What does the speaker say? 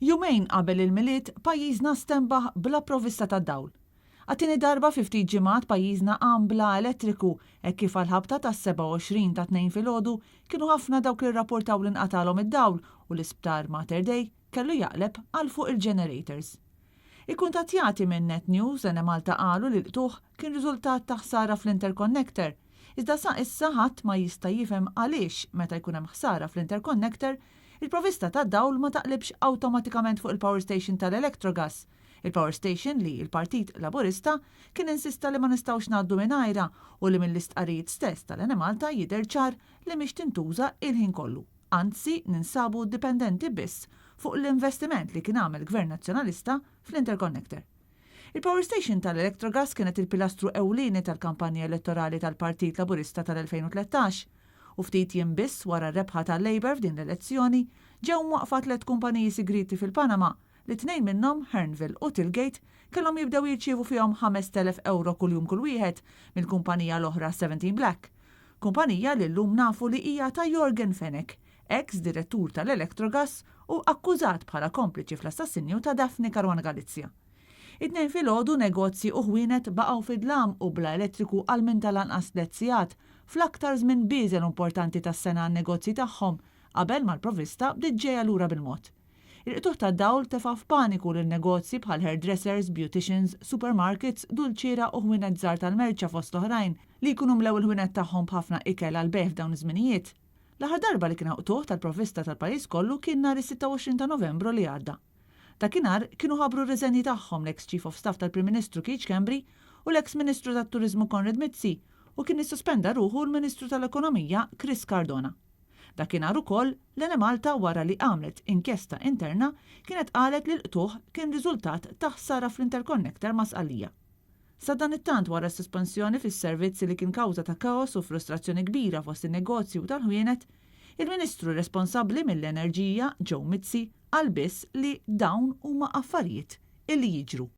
Jumejn qabel il-miliet pajjiżna stembaħ bla provvista tad-dawl. Għattini darba 50 ġimgħat pajjiżna għam bla elettriku hekk kif għal-ħabta tas-27 ta' 2 filgħodu kienu ħafna dawk li rrapportaw li nqatalhom id-dawl u l-isptar Mater Dei kellu jaqleb għal fuq il-generators. Il-kuntattjati minn Net News Enemalta qalu li l-qtuħ kien riżultat ta' ħsara fl-interconnector. Iżda sa issa ħadd ma jista' jifhem għaliex meta jkun hemm ħsara fl-interconnector, il-provista tad-dawl ma taqlibx awtomatikament fuq il-power station tal-Electrogas. Il-power station li il-Partit Laburista kien insista li ma nistgħux ngħaddu mingħajrha u li mill-istqarrijiet stess tal-Enemalta jidher ċar li mhix tintuża il-ħin kollu. Anzi, ninsabu dipendenti biss fuq l-investiment li kien għamel Gvern Nazzjonalista fl-interconnector. Il-power station tal-Electrogas kienet il-pilastru ewlieni tal-kampanja elettorali tal-Partit Laburista tal-2013 u ftit jiem biss wara r-rebħa tal-Labor f'din l-elezzjoni ġew mwaqfa 3 kumpaniji sigriti fil-Panama li 2 minnhom Hernville u Tilgate kellhom jibdew jirċievu fihom 5,000 euro kuljum kull wieħed mill-kumpanija l-oħra 17 Black. Kumpanija li llum nafu li hija ta' Jorgen Fenech, ex-direttur tal-Electrogas u akkużat bħala kompliċi fl-assassinju ta' Daphne Caruana Galizja. Id-2 filgħodu negozji u ħwienet baqgħu fidlam u bla elettriku għal minn tal-anqas lezzijat fl-aktar żmien biżel importanti tas-sena għan-negozji tagħhom qabel mal-provvista bdiet ġejja lura bil-mod. Il-qtuħ tad-dawl tefa' f'paniku lil negozji bħal hairdressers, beauticians, supermarkets, dulċiera u ħwienet żgħar tal-merċa fost l-oħrajn li jkunu mlew il-ħwienet tagħhom b'ħafna ikel għal beħ f'dawn iż-żminijiet. L-aħħar darba li kien qtuħ tal-provvista tal-pajjiż kollu kien nhar is-26 ta' Novembru li għadda. Dakinhar kienu ħabru r-riżenji tagħhom l-ex Chief of Staff tal-Prim Ministru Keith Schembri u l-ex Ministru tat-Turiżmu Konrad Mizzi u kien issospenda ruħu l-Ministru tal-Ekonomija Chris Cardona. Dakinhar ukoll l-Enemalta wara li għamlet inkjesta interna kienet qalet li l-qtuħ kien riżultat ta' ħsara fl-interconnector ma' Sqallija. Sa dan it-tant wara s-sospensjoni fis-servizzi li kien kawża ta' kaos u frustrazzjoni kbira fost in-negozju tal-ħwienet, il-Ministru responsabbli mill-Enerġija Joe Mizzi qal biss li dawn huma affarijiet illi jiġru.